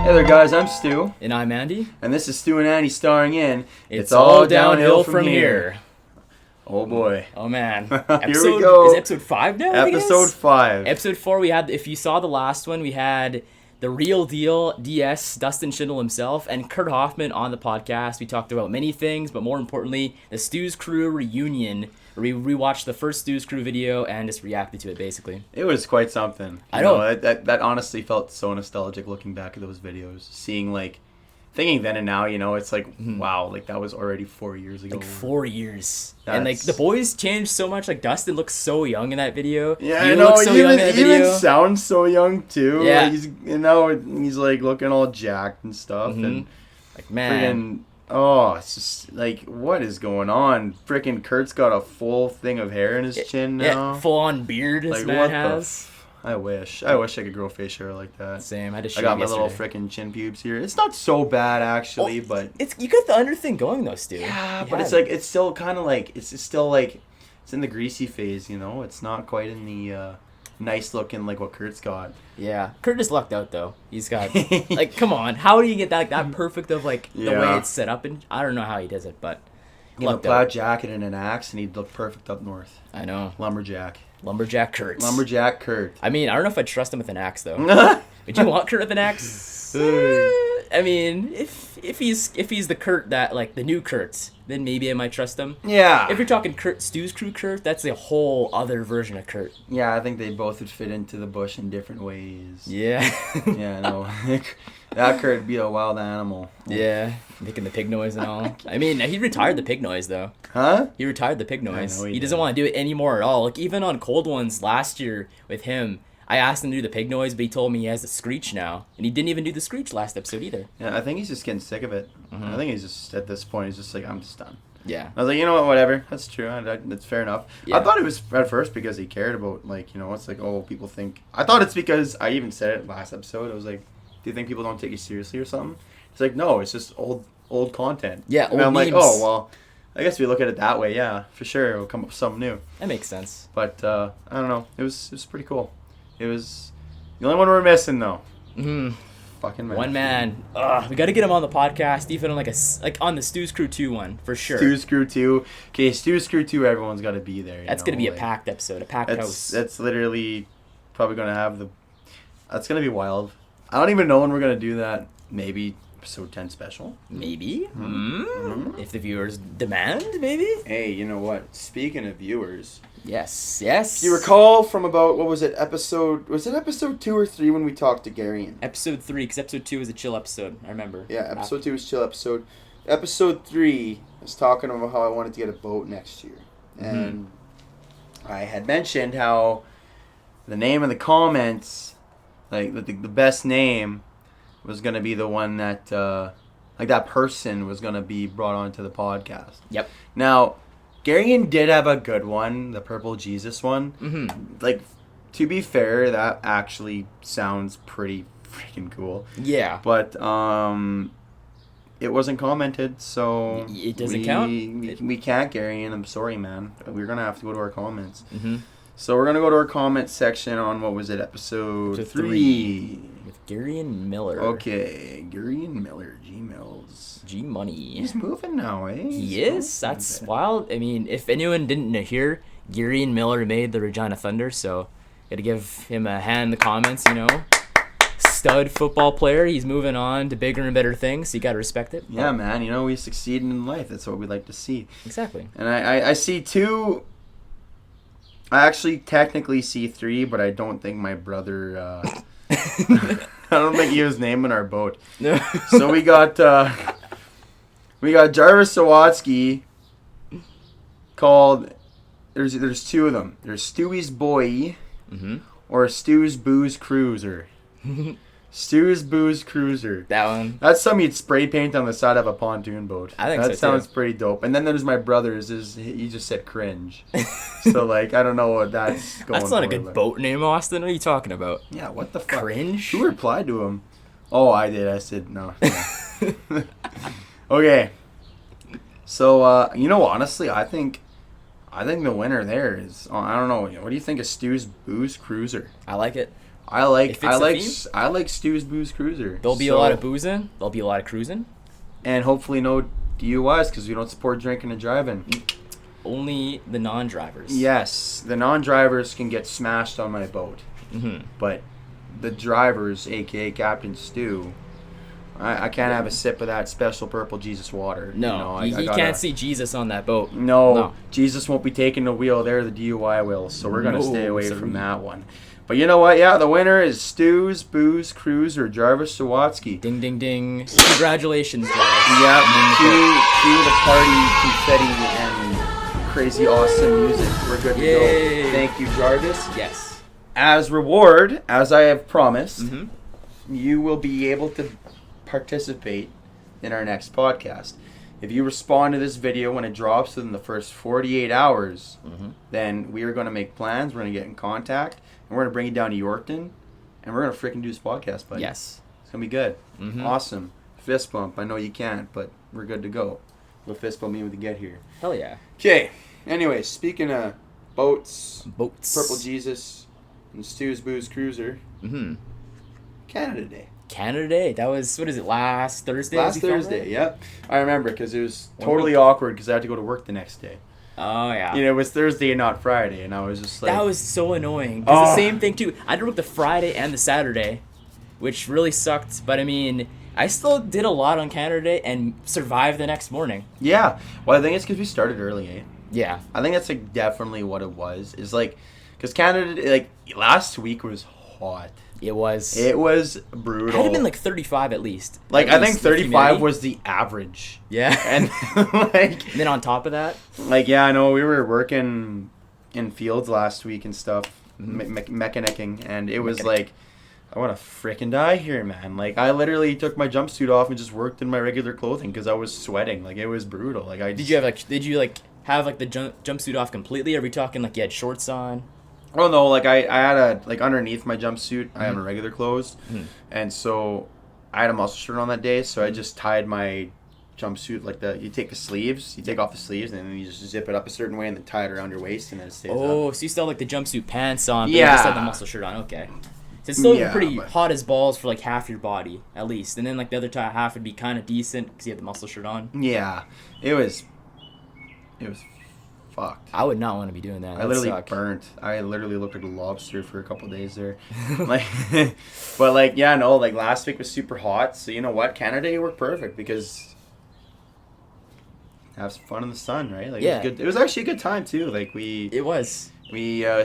Hey there guys, I'm Stu. And I'm Andy. And this is Stu and Andy starring in It's All Downhill From Here. Oh boy. Oh man. Here we go. Is it episode 5 now? Episode 5. Episode 4, we had, if you saw the last one, we had the real deal DS, Dustin Schindel himself, and Kurt Hoffman on the podcast. We talked about many things, but more importantly, the Stu's Crew reunion. We rewatched the first Stu's Crew video and just reacted to it, basically. It was quite something. I know. That honestly felt so nostalgic looking back at those videos. Seeing, thinking then and now, it's like, wow, that was already 4 years ago. 4 years. And, the boys changed so much. Dustin looks so young in that video. Yeah, I know. So he even sounds so young, too. Yeah. He's, looking all jacked and stuff. Mm-hmm. And, man. Friggin', oh, it's just, what is going on? Frickin' Kurt's got a full thing of hair in his chin now. Yeah, full-on beard this man has. I wish I could grow face hair like that. Same. I got my little frickin' chin pubes here. It's not so bad actually, but you got the under thing going though, Stu. Yeah, but it's still kind of it's in the greasy phase, It's not quite in the nice looking like what Kurt's got. Yeah, Kurt just lucked out though. He's got come on, how do you get that perfect of the way it's set up? And I don't know how he does it, but a plaid jacket and an axe, and he'd look perfect up north. I know. Lumberjack Kurt. I mean, I don't know if I'd trust him with an axe though. Would you want Kurt with an axe? I mean, if he's the Kurt that the new Kurt, then maybe I might trust him. Yeah. If you're talking Stu's Crew Kurt, that's a whole other version of Kurt. Yeah, I think they both would fit into the bush in different ways. Yeah. Yeah, no. That Kurt would be a wild animal. Yeah, making the pig noise and all. I mean, he retired the pig noise though. Huh? He retired the pig noise. I know he doesn't want to do it anymore at all. Even on Cold Ones last year with him, I asked him to do the pig noise, but he told me he has the screech now. And he didn't even do the screech last episode either. Yeah, I think he's just getting sick of it. Mm-hmm. I think he's just, at this point, he's just like, I'm just done. Yeah. I was like, you know what, whatever. That's true. That's fair enough. Yeah. I thought it was at first because he cared about, it's like, oh, people think. I thought it's because, I even said it last episode, I was like, do you think people don't take you seriously or something? It's like, no, it's just old content. Yeah, and I'm memes. like, oh, well, I guess if we look at it that way, yeah, for sure, it'll come up with something new. That makes sense. But, I don't know. It was pretty cool. It was the only one we're missing, though. Mm-hmm. Fucking man. One man. We got to get him on the podcast, even on on the Stu's Crew 2 one, for sure. Stu's Crew 2. Okay, Stu's Crew 2, everyone's got to be there. That's going to be a packed episode, a packed house. That's literally probably going to have that's going to be wild. I don't even know when we're going to do that. Maybe episode 10 special. Maybe. Mm-hmm. If the viewers demand, maybe. Hey, you know what? Speaking of viewers. Yes. Do you recall from about, was it episode 2 or 3 when we talked to Garian? Episode 3, because episode 2 was a chill episode. I remember. Yeah, episode 2 was chill episode. Episode 3 was talking about how I wanted to get a boat next year. Mm-hmm. And I had mentioned how the name in the comments, the best name was going to be the one that, that person was going to be brought onto the podcast. Yep. Now, Garian did have a good one, the Purple Jesus one. Mm-hmm. To be fair, that actually sounds pretty freaking cool. Yeah. But, it wasn't commented, so... It doesn't count? We can't, Garian. I'm sorry, man. We're going to have to go to our comments. Mm-hmm. So we're going to go to our comment section on, what was it, episode 3. With Garian Miller. Okay, Garian Miller, G-Mills. G-Money. He's moving now, eh? He is? That's wild. I mean, if anyone didn't hear, Garian Miller made the Regina Thunder, so got to give him a hand in the comments, Stud football player. He's moving on to bigger and better things, so you got to respect it. Yeah, man. We succeed in life. That's what we like to see. Exactly. And I see 2... I actually technically see 3, but I don't think my brother... I don't think he was naming our boat. No. So we got Jarvis Sawatsky called... There's 2 of them. There's Stewie's Boy or Stu's Booze Cruiser. Stu's Booze Cruiser. That one. That's something you'd spray paint on the side of a pontoon boat. I think so, that sounds pretty dope. And then there's my brother's. He just said cringe. So, I don't know what that's going That's not for, a good boat name, Austin. What are you talking about? Yeah, what the fuck? Cringe? Who replied to him? Oh, I did. I said no. Okay. So, honestly, I think I think the winner there is, I don't know. What do you think of Stu's Booze Cruiser? I like it. I like It fits the theme. I like Stu's Booze Cruiser. There'll be a lot of boozing. There'll be a lot of cruising. And hopefully no DUIs because we don't support drinking and driving. Only the non-drivers. Yes, the non-drivers can get smashed on my boat. Mm-hmm. But the drivers, a.k.a. Captain Stu, I can't have a sip of that special purple Jesus water. No, you know, he can't see Jesus on that boat. No, Jesus won't be taking the wheel. They're the DUI will, so we're going to stay away from that one. But you know what? Yeah, the winner is Stu's Booze Cruiser, Jarvis Sawatsky. Ding, ding, ding. Congratulations, guys. Yeah, cue the party, confetti, and crazy awesome music. We're good to Yay. go. Thank you, Jarvis. Yes. As reward, as I have promised, Mm-hmm. you will be able to participate in our next podcast. If you respond to this video when it drops within the first 48 hours, then we are going to make plans. We're going to get in contact, and we're going to bring you down to Yorkton, and we're going to freaking do this podcast, buddy. Yes. It's going to be good. Mm-hmm. Awesome. Fist bump. I know you can't, but we're good to go. We'll fist bump me when we get here. Hell yeah. Okay. Anyway, speaking of boats, Boats. Purple Jesus, and Stu's Booze Cruiser, Mm-hmm. Canada Day. Canada Day. That was, what is it, last Thursday? Last Thursday, yep. I remember because it was totally awkward because I had to go to work the next day. Oh, yeah. You know, it was Thursday and not Friday, and I was just like... That was so annoying. 'Cause the same thing, too. I had to work the Friday and the Saturday, which really sucked. But, I mean, I still did a lot on Canada Day and survived the next morning. Yeah. Well, I think it's because we started early, eh? Yeah. I think that's, like, definitely what it was. Is like... Because Canada Day, like, last week was hot. It was. It was brutal. It had been like 35 at least. Like, At I think least, the 35 humidity. was the average. Yeah. And, like... And then on top of that, Like, I know we were working in fields last week and stuff, mechanicking, and it was like, I want to frickin' die here, man. Like, I literally took my jumpsuit off and just worked in my regular clothing because I was sweating. Like, it was brutal. Like, did you have the jumpsuit off completely? Or are we talking like you had shorts on? Oh, no, like, I had like, underneath my jumpsuit, I have my regular clothes, and so I had a muscle shirt on that day, so I just tied my jumpsuit, like, you take off the sleeves, and then you just zip it up a certain way, and then tie it around your waist, and then it stays up. Oh, so you still have like the jumpsuit pants on, but you Yeah. just had the muscle shirt on. Okay. So it's still Yeah, pretty but- hot as balls for like half your body, at least. And then like the other half would be kind of decent because you had the muscle shirt on. Yeah, it was fucked. I would not want to be doing that. I literally suck. burnt. I literally looked like a lobster for a couple days there. Like, but like, yeah, no, like last week was super hot. So you know what? Canada Day worked perfect because have some fun in the sun, right? Like, Yeah. it was good. It was actually a good time too. Like we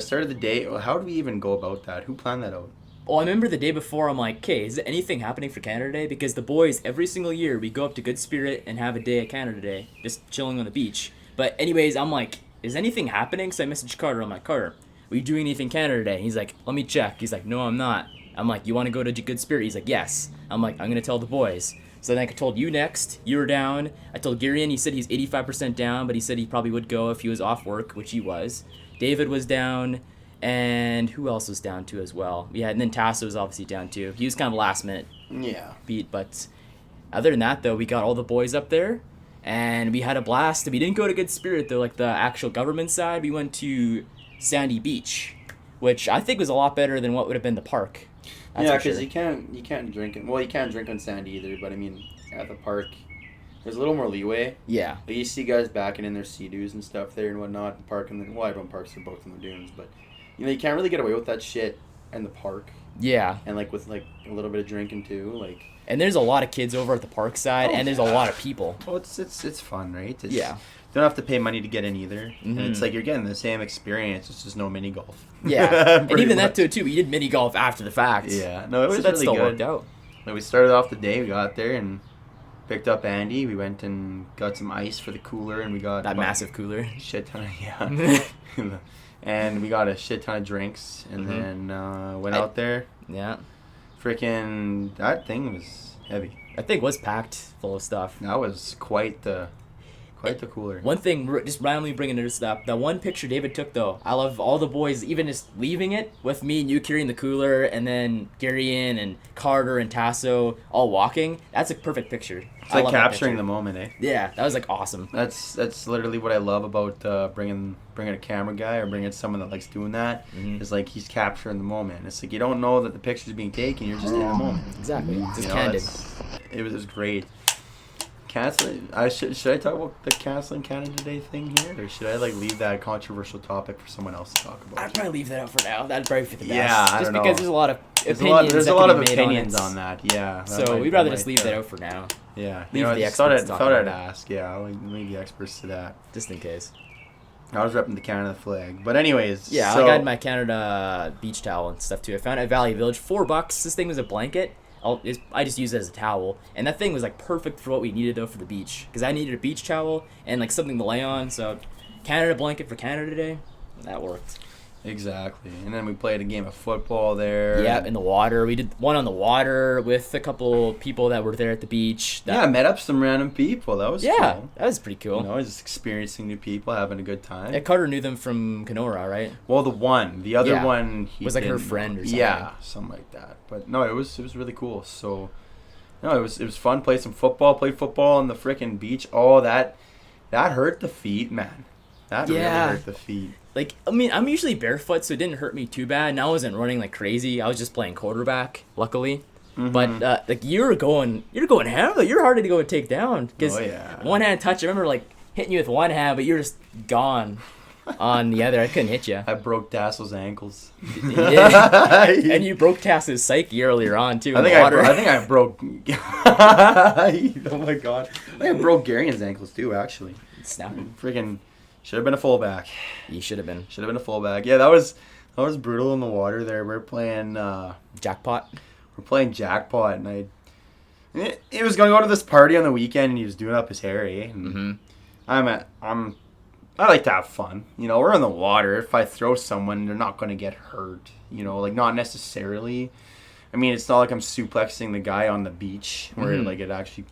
started the day. Well, how did we even go about that? Who planned that out? Well, I remember the day before, I'm like, okay, is there anything happening for Canada Day? Because the boys, every single year, we go up to Good Spirit and have a day at Canada Day, just chilling on the beach. But anyways, I'm like, is anything happening? So I messaged Carter. I'm like, Carter, are you doing anything Canada Day? He's like, let me check. He's like, no, I'm not. I'm like, you want to go to Good Spirit? He's like, yes. I'm like, I'm going to tell the boys. So then I told you next. You were down. I told Girian. He said he's 85% down, but he said he probably would go if he was off work, which he was. David was down. And who else was down too as well? Yeah, and then Tasso was obviously down too. He was kind of last minute beat. But other than that, though, we got all the boys up there. And we had a blast. We didn't go to Good Spirit, though, like the actual government side. We went to Sandy Beach, which I think was a lot better than what would have been the park. That's Yeah, for because sure. you can't drink it. Well, you can't drink on sand either. But I mean, at the park, there's a little more leeway. Yeah. Like, you see guys backing in their sea-doos and stuff there and whatnot, and parking. Well, everyone parks their boats in the dunes, but you know, you can't really get away with that shit in the park. Yeah. And like with like a little bit of drinking too, like. And there's a lot of kids over at the park side, and there's a lot of people. Well, it's fun, right? It's, Yeah. You don't have to pay money to get in either, and it's Mhm. like you're getting the same experience. It's just no mini golf. Yeah. And Pretty even much. that too. We did mini golf after the fact. Yeah. No, it was So that really still good. worked out. Like, we started off the day. We got there and picked up Andy. We went and got some ice for the cooler, and we got That about massive cooler. a shit ton of and we got a shit ton of drinks, and then went out there. Yeah. Freaking that thing was heavy. That thing was packed full of stuff. That was quite the Quite the cooler. One thing, just randomly bringing this up, that one picture David took, though, I love all the boys, even just leaving it with me and you carrying the cooler, and then Garion and Carter and Tasso all walking. That's a perfect picture. It's like capturing the moment, eh? Yeah, that was like awesome. That's literally what I love about bringing a camera guy or bringing someone that likes doing that. Is like he's capturing the moment. It's like you don't know that the picture's being taken. You're just in the moment. Exactly. It's just candid. It was great. Canceling. Should I talk about the canceling Canada Day thing here, or should I like leave that controversial topic for someone else to talk about? I'd probably leave that out for now. That'd probably fit the best. Yeah, I just don't know. because there's a lot of There's opinions. a lot of opinions on that. Yeah. So we'd rather just leave that out for now. Yeah. Leave I the just thought experts I'd ask. Yeah, I'll leave the experts to that. Just in case. I was repping the Canada flag, but anyways. Yeah, so, I got my Canada beach towel and stuff too. I found it at Valley Village, $4. This thing was a blanket. I just used it as a towel, and that thing was like perfect for what we needed though for the beach, because I needed a beach towel and like something to lay on. So Canada blanket for Canada Day, that worked. Exactly. And then we played a game of football there. Yeah, in the water. We did one on the water with a couple people that were there at the beach. I met up some random people. That was cool. That was pretty cool. Just experiencing new people, having a good time. And Carter knew them from Kenora, right? Well, the other one, he was like her friend or something. Yeah, something like that. But no, it was really cool. So, no, it was fun. Played some football. Played football on the frickin' beach. Oh, that hurt the feet, man. That really hurt the feet. Like, I mean, I'm usually barefoot, so it didn't hurt me too bad. And I wasn't running like crazy. I was just playing quarterback, luckily. But like you're going ham. Like, you're hard to go and take down because one hand touch. I remember like hitting you with one hand, but you're just gone on the other. I couldn't hit you. I broke Tassel's ankles. Yeah. And you broke Tassel's psyche earlier on too. I think I broke. Oh my god! I think I broke Garion's ankles too. Actually, snapping. Freaking. Should have been a fullback. You should have been. Should have been a fullback. Yeah, that was brutal in the water there. We're playing Jackpot. We're playing Jackpot, and he was going to go to this party on the weekend, and he was doing up his hair. Eh? And I like to have fun. We're in the water. If I throw someone, they're not going to get hurt. Like not necessarily. I mean, it's not like I'm suplexing the guy on the beach where like it actually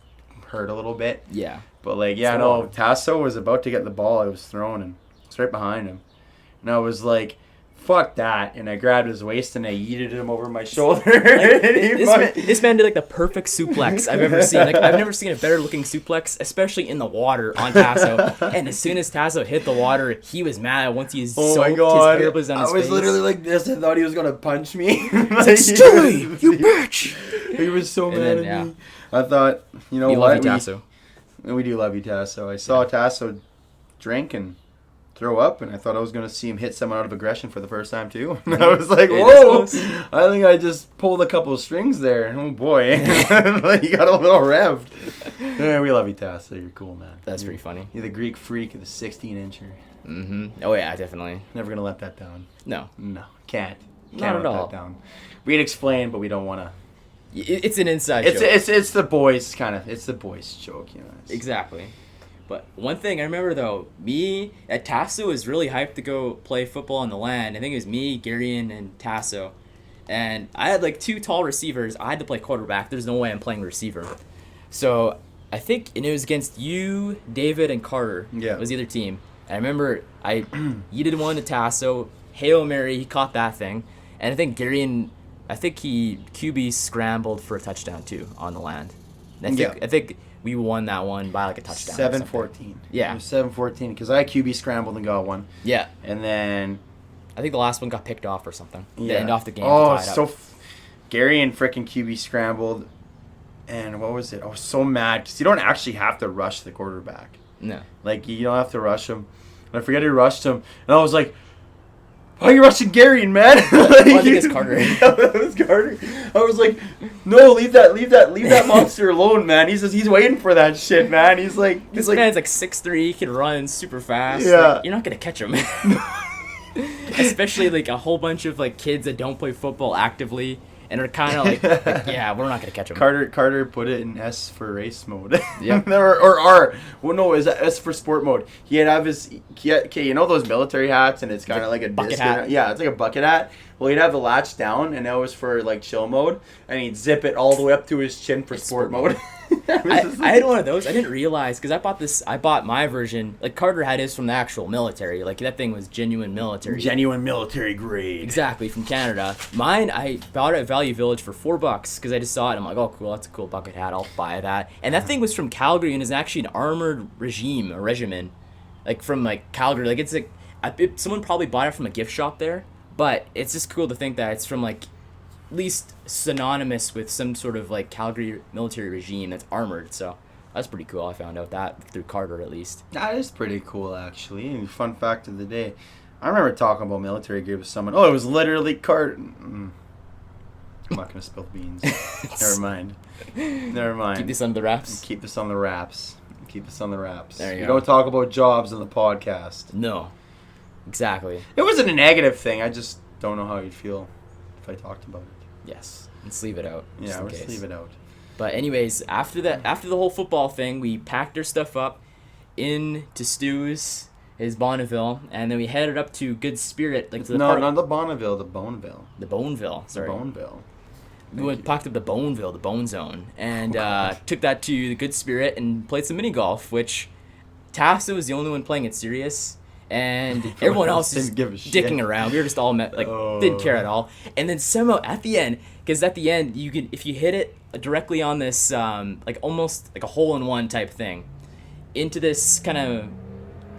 hurt a little bit. Yeah. But like, Tasso was about to get the ball. I was throwing, and it's right behind him. And I was like, fuck that. And I grabbed his waist and I yeeted him over my shoulder. This man did like the perfect suplex I've ever seen. Like, I've never seen a better looking suplex, especially in the water on Tasso. And as soon as Tasso hit the water, he was mad once he soaked his hair was on his face. I was literally like this. I thought he was going to punch me. Like, Stewie, you bitch. He was so mad at me. I thought, we love you, Tasso. We do love you, Tasso. I saw Tasso drink and throw up, and I thought I was going to see him hit someone out of aggression for the first time, too. And I was like, whoa! I think I just pulled a couple of strings there. Oh, boy. You got a little revved. Yeah, we love you, Tasso. You're cool, man. That's pretty funny. You're the Greek freak of the 16-incher. Mm-hmm. Oh, yeah, definitely. Never going to let that down. No. Can't Not at let all. that down. We'd explain, but we don't want to. It's an inside joke. It's the boys it's the boys joke, Exactly. But one thing I remember though, me at Tasso was really hyped to go play football on the land. I think it was me, Garion, and Tasso. And I had like two tall receivers. I had to play quarterback. There's no way I'm playing receiver. So I think it was against you, David, and Carter. Yeah. It was the other team. And I remember I yeeted one to Tasso. Hail Mary, he caught that thing. And I think Garion, he QB scrambled for a touchdown too on the land. And I think we won that one by like a touchdown. 7-14. Yeah. It was 7-14 because I QB scrambled and got one. Yeah. And then I think the last one got picked off or something. Yeah. The end off the game. Oh, Gary and frickin' QB scrambled. And what was it? I was so mad because you don't actually have to rush the quarterback. No. Like, you don't have to rush him. And I forget who rushed him. And I was like, why are you rushing Gary, man? I think it's Carter. Yeah, it was Carter. I was like, no, leave that monster alone, man. He's waiting for that shit, man. This man's like 6'3", he can run super fast. Yeah. Like, you're not gonna catch him. Especially like a whole bunch of like kids that don't play football actively and are kind of like, yeah, we're not gonna catch him. Carter put it in S for race mode. Yeah. or R. Well, no, is that S for sport mode? He'd have you know those military hats, and it's kind of like a bucket disc hat. Yeah, it's like a bucket hat. Well, he'd have the latch down, and that was for like chill mode, and he'd zip it all the way up to his chin for sport mode. I had one of those. I didn't realize because I bought my version. Like Carter had his from the actual military. Like that thing was genuine military. Genuine military grade. Exactly, from Canada. Mine, I bought it at Value Village for $4 because I just saw it. I'm like, oh, cool, that's a cool bucket hat. I'll buy that. And that thing was from Calgary and is actually an armored regimen, like from like Calgary. Like it's like someone probably bought it from a gift shop there, but it's just cool to think that it's from like at least synonymous with some sort of like Calgary military regime that's armored. So that's pretty cool. I found out that through Carter at least. That is pretty cool, actually. And fun fact of the day. I remember talking about military gear with someone. Oh, it was literally Carter. I'm not going to spill the beans. Never mind. Never mind. Keep this under the wraps? Keep this on the wraps. Keep this on the wraps. There you We go. don't talk about jobs on the podcast. No. Exactly. It wasn't a negative thing. I just don't know how you'd feel if I talked about it. Yes. Let's leave it out. Yeah, let's leave it out. But anyways, after the whole football thing, we packed our stuff up into Stu's, his Bonneville, and then we headed up to Good Spirit, like to the No, not the Bonneville, the Boneville. the Boneville. Sorry, The Boneville. we packed up the Boneville, the Bone Zone, and took that to the Good Spirit and played some mini golf, which Tasso was the only one playing it serious. And everyone else is didn't give a shit. dicking around. We were just all didn't care at all. And then somehow at the end, because at the end you can, if you hit it directly on this like almost like a hole-in-one type thing, into this kind of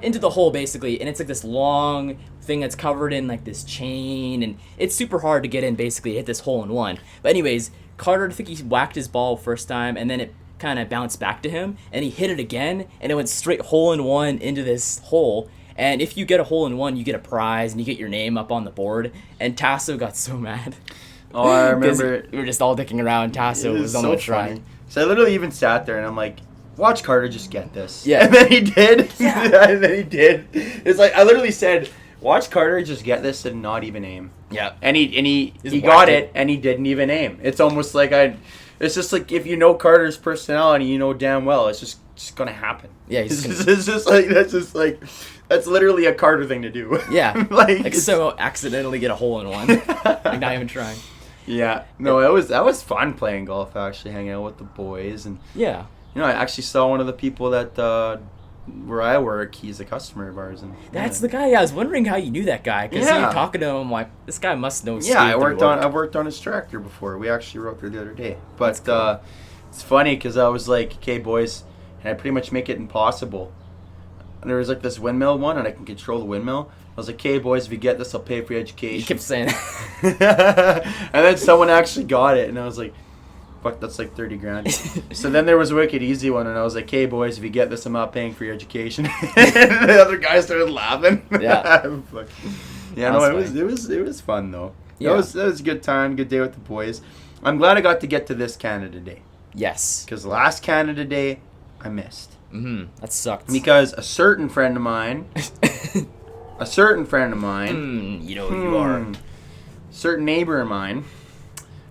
into the hole basically, and it's like this long thing that's covered in like this chain, and it's super hard to get in basically, hit this hole-in-one. But anyways, Carter, I think he whacked his ball first time, and then it kind of bounced back to him, and he hit it again, and it went straight hole-in-one into this hole. And if you get a hole-in-one, you get a prize, and you get your name up on the board. And Tasso got so mad. Oh, I remember. We were just all dicking around. Tasso was on the try. So I literally even sat there and I'm like, watch Carter just get this. Yeah. And then he did. Yeah. And then he did. It's like, I literally said, watch Carter just get this and not even aim. Yeah. And he Just got whacked it and he didn't even aim. It's almost like it's just like if you know Carter's personality, you know damn well it's just going to happen. Yeah, It's that's literally a Carter thing to do. Yeah. like so accidentally get a hole-in-one. Like not even trying. Yeah. No, that was fun playing golf, actually, hanging out with the boys. And, Yeah. you know, I actually saw one of the people that, where I work, he's a customer of ours. And That's the guy. Yeah, I was wondering how you knew that guy. Because Yeah. you were talking to him, like, this guy must know Yeah, I work. worked on his tractor before. We actually rode there the other day. But cool. It's funny because I was like, okay, boys, and I pretty much make it impossible. And there was like this windmill one, and I can control the windmill. I was like, okay, boys, if you get this, I'll pay for your education. You kept saying that. And then someone actually got it, and I was like, fuck, that's like 30 grand. So then there was a wicked easy one, and I was like, hey, boys, if you get this, I'm not paying for your education. And the other guy started laughing. Yeah. Yeah, no, it was fun, though. Yeah. That was a good time, good day with the boys. I'm glad I got to get to this Canada Day. Yes. Because last Canada Day, I missed. That sucked. Because a certain friend of mine, You know who you are. certain neighbor of mine,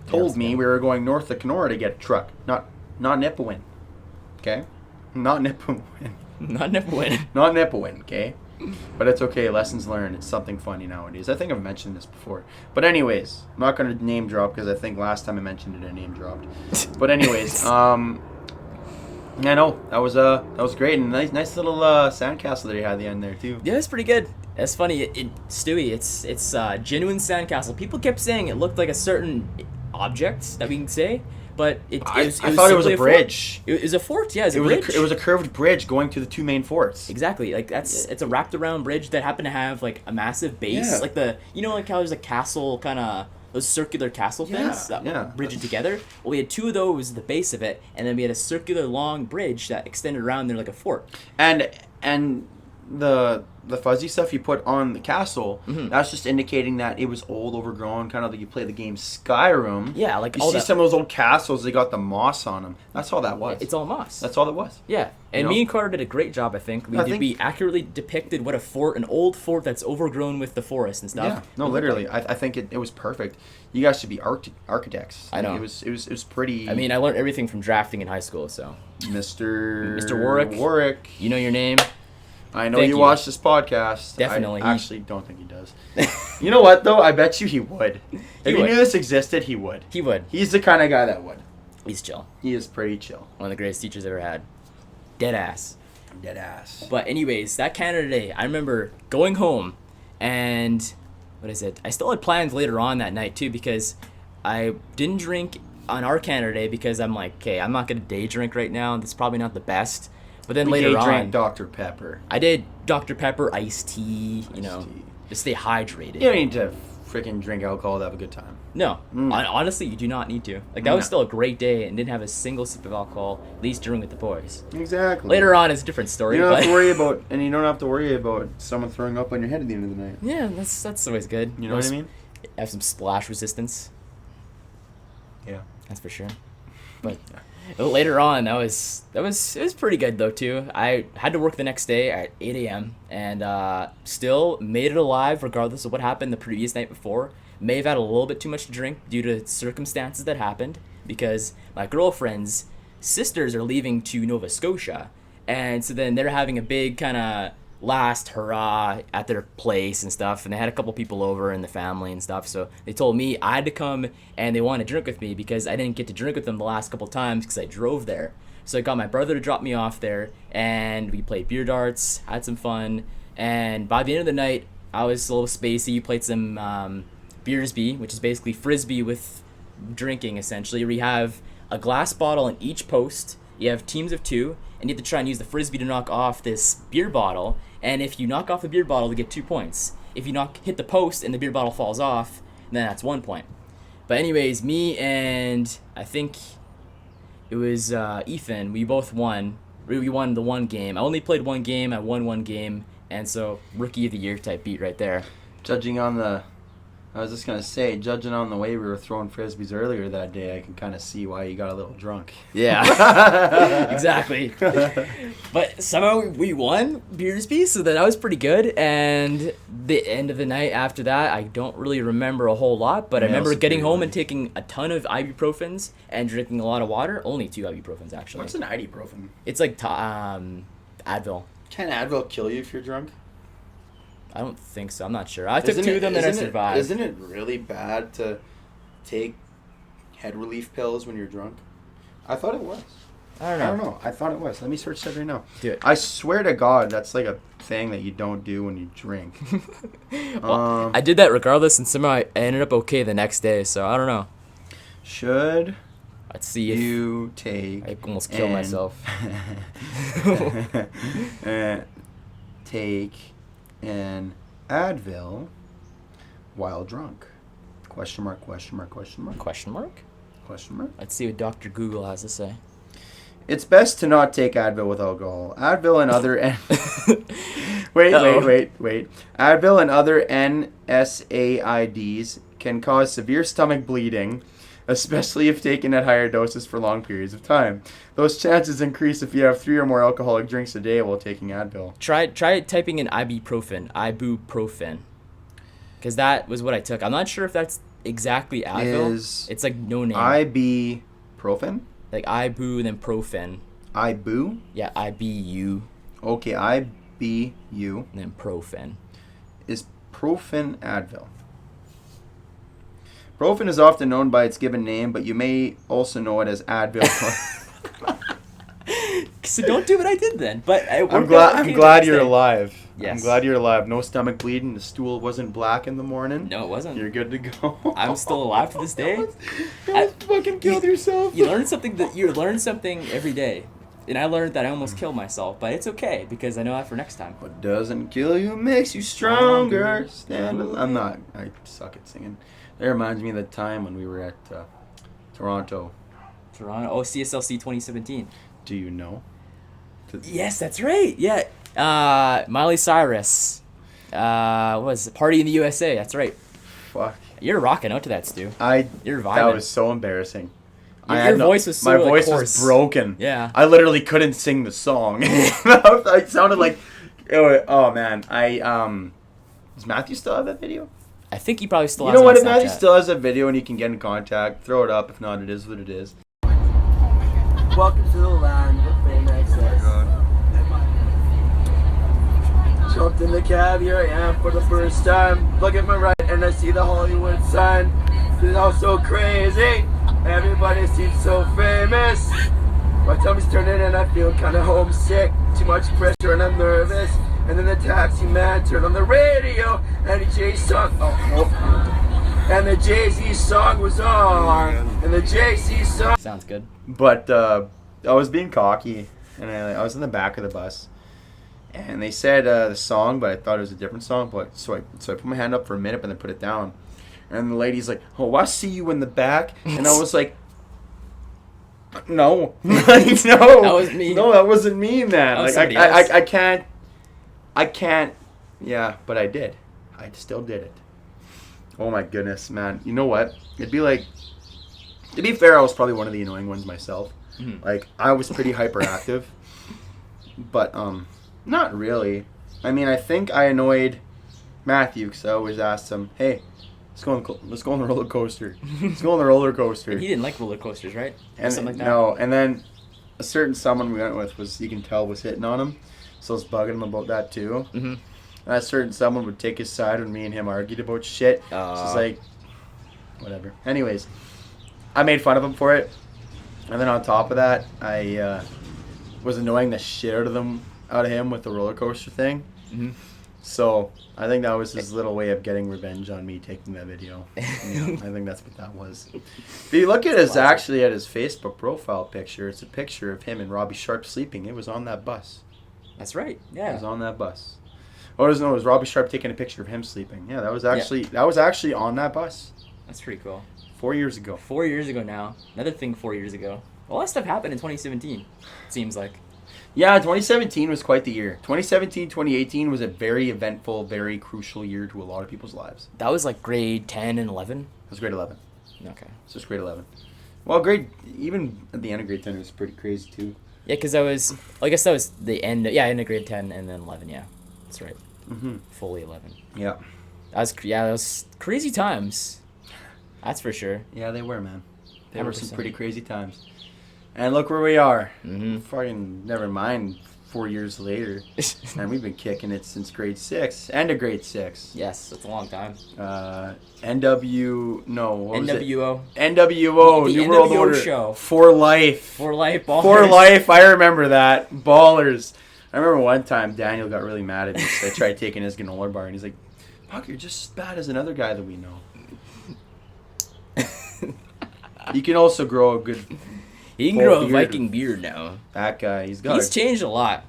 told me we were going north of Kenora to get a truck. Not Nipawin. Okay? Not Nipawin. Not Nipawin. Not Nipawin, okay? But it's okay. Lessons learned. It's something funny nowadays. I think I've mentioned this before. But anyways, I'm not going to name drop because I think last time I mentioned it, I name dropped. But anyways, yeah, no, that was great, and nice little sandcastle that he had at the end there too. Yeah, it's pretty good. It's funny, Stewie. It's genuine sandcastle. People kept saying it looked like a certain object that we can say, but I thought it was a bridge. It was a fort. Yeah, it was a bridge. It was a curved bridge going to the two main forts. Exactly. Like it's a wrapped around bridge that happened to have like a massive base, Yeah. like like how there's a castle kind of. Those circular castle things that bridge it together. Well, we had two of those at the base of it, and then we had a circular long bridge that extended around there like a fort. And the fuzzy stuff you put on the castle, that's just indicating that it was old, overgrown, kind of like you play the game Skyrim. Yeah, like you all see that. some of those old castles, they got the moss on them. That's all that was. It's all moss. That's all it was. Yeah, and You me know? and Carter did a great job, I think. We accurately depicted what an old fort that's overgrown with the forest and stuff. Yeah, no, literally. I think it was perfect. You guys should be architects. I know. It was pretty. I mean, I learned everything from drafting in high school, so. Mr. Warwick. You know your name. I know Thank you you. watch this podcast. Definitely. I actually don't think he does. You know what, though? I bet you he would. If he would. knew this existed, he would. He would. He's the kind of guy that would. He's chill. He is pretty chill. One of the greatest teachers I ever had. Dead ass. Dead ass. But anyways, that Canada Day, I remember going home and what is it? I still had plans later on that night too because I didn't drink on our Canada Day because I'm like, okay, I'm not gonna day drink right now. That's probably not the best. But then later on, drank Dr. Pepper. I did Dr. Pepper, iced tea, Tea. to stay hydrated. You don't need to freaking drink alcohol to have a good time. No, honestly, you do not need to. Like that was still a great day and didn't have a single sip of alcohol, at least during with the boys. Exactly. Later on, it's a different story. You don't have to worry about, and you don't have to worry about someone throwing up on your head at the end of the night. Yeah, that's always good. You know what I mean? Have some splash resistance. Yeah, that's for sure. But later on, it was pretty good though too. I had to work the next day at 8 a.m. and still made it alive regardless of what happened the previous night before. May have had a little bit too much to drink due to circumstances that happened because my girlfriend's sisters are leaving to Nova Scotia, and so then they're having a big kind of last hurrah at their place and stuff, and they had a couple people over in the family and stuff, so they told me I had to come and they wanted to drink with me because I didn't get to drink with them the last couple times because I drove there. So I got my brother to drop me off there and we played beer darts, had some fun, and by the end of the night I was a little spacey, played some Beersby, which is basically frisbee with drinking essentially, where you have a glass bottle in each post, you have teams of 2, and you have to try and use the frisbee to knock off this beer bottle, and if you knock off the beer bottle you get 2 points. If you hit the post and the beer bottle falls off, then that's 1 point. But anyways, me and I think it was Ethan, we both won. We won the one game. I only played one game, I won one game, and so rookie of the year type beat right there. Judging on the way we were throwing frisbees earlier that day, I can kind of see why you got a little drunk. Yeah, exactly. But somehow we won Beersby, so that was pretty good. And the end of the night after that, I don't really remember a whole lot, but I remember getting home and taking a ton of ibuprofens and drinking a lot of water. Only 2 ibuprofens, actually. What's an ibuprofen? It's like Advil. Can Advil kill you if you're drunk? I don't think so. I'm not sure. I took 2 of them and I survived. Isn't it really bad to take head relief pills when you're drunk? I thought it was. I don't know. I thought it was. Let me search that right now. Do it. I swear to God, that's like a thing that you don't do when you drink. Well, I did that regardless, and somehow I ended up okay the next day, so I don't know. Should Let's see if you take... I almost killed myself. Take an Advil while drunk? Question mark, question mark, question mark. Question mark? Question mark. Let's see what Dr. Google has to say. It's best to not take Advil with alcohol. Advil and other wait. Advil and other NSAIDs can cause severe stomach bleeding, especially if taken at higher doses for long periods of time. Those chances increase if you have 3 or more alcoholic drinks a day while taking Advil. Try typing in ibuprofen, because that was what I took. I'm not sure if that's exactly Advil. It's like no name. Ibuprofen? Like ibu, then profen. Ibu? Yeah, IBU. Okay, IBU. And then profen. Is profen Advil? Profen is often known by its given name, but you may also know it as Advil. So don't do what I did then. But I'm glad you're alive. Yes. I'm glad you're alive. No stomach bleeding. The stool wasn't black in the morning. No, it wasn't. You're good to go. I'm still alive to this day. You fucking killed yourself. You learn something every day. And I learned that I almost killed myself, but it's okay because I know that for next time. What doesn't kill you makes you stronger. I suck at singing. That reminds me of the time when we were at Toronto. Oh, CSLC 2017. Do you know? Yes, that's right. Yeah. Miley Cyrus. What was it? Party in the USA. That's right. Fuck. You're rocking out to that, Stu. You're vibing. That was so embarrassing. Your voice was so my voice hoarse. was broken. Yeah. I literally couldn't sing the song. I sounded like, oh man. Does Matthew still have that video? I think he probably still has it. You know what? If Snapchat. Matthew still has that video and you can get in contact, throw it up. If not, it is what it is. Welcome to the land of fame excess. Jumped in the cab, here I am for the first time. Look at my right and I see the Hollywood sign. This is all so crazy. Everybody seems so famous. My tummy's turning and I feel kinda homesick. Too much pressure and I'm nervous. And then the taxi man turned on the radio and the Jay song. And the Jay-Z song was on. And the Jay-Z song. Sounds good. But I was being cocky, and I was in the back of the bus, and they said the song, but I thought it was a different song. But so I put my hand up for a minute, and then put it down. And the lady's like, "Oh, I see you in the back," and I was like, "No, no, That was me. No, that wasn't me, man. That was Like somebody else. I can't. Yeah, but I did. I still did it. Oh my goodness, man. You know what? It'd be like, to be fair, I was probably one of the annoying ones myself. Mhm. Like, I was pretty hyperactive, but not really. I mean, I think I annoyed Matthew because I always asked him, "Hey, let's go on the roller coaster. Let's go on the roller coaster." He didn't like roller coasters, right? And Something like that. no, and then a certain someone we went with was, you can tell, was hitting on him, so I was bugging him about that too. Mm-hmm. And that certain someone would take his side when me and him argued about shit. So it's like, whatever. Anyways, I made fun of him for it. And then on top of that, I was annoying the shit out of him with the roller coaster thing. Mm-hmm. So I think that was his little way of getting revenge on me taking that video. Yeah, I think that's what that was. If you look at his Facebook profile picture, it's a picture of him and Robbie Sharp sleeping. It was on that bus. That's right. It Yeah. was on that bus. Oh, it was Robbie Sharp taking a picture of him sleeping. Yeah, that was actually on that bus That's pretty cool. 4 years ago. 4 years ago now. Another thing 4 years ago. A lot of stuff happened in 2017, it seems like. Yeah, 2017 was quite the year. 2017, 2018 was a very eventful, very crucial year to a lot of people's lives. That was like grade 10 and 11? It was grade 11. Okay. It's just grade 11. Well, even at the end of grade 10, it was pretty crazy too. Yeah, because I guess that was the end of grade 10 and then 11, yeah. That's right. Mm-hmm. Fully 11. Yeah. That was crazy times. That's for sure. Yeah, they were, man. They were some 100%. pretty crazy times. And look where we are. Mm-hmm. Fucking never mind 4 years later. And we've been kicking it since grade 6. End of grade 6. Yes, that's a long time. NWO. NWO. NWO, The New World NWO Order. show. For life. For life, ballers. For life, I remember that. Ballers. I remember one time Daniel got really mad at me because I tried taking his granola bar, and he's like, "Fuck, you're just as bad as another guy that we know." You can also grow a good... He can full grow a beard. Viking beard now. That guy, he's Changed a lot.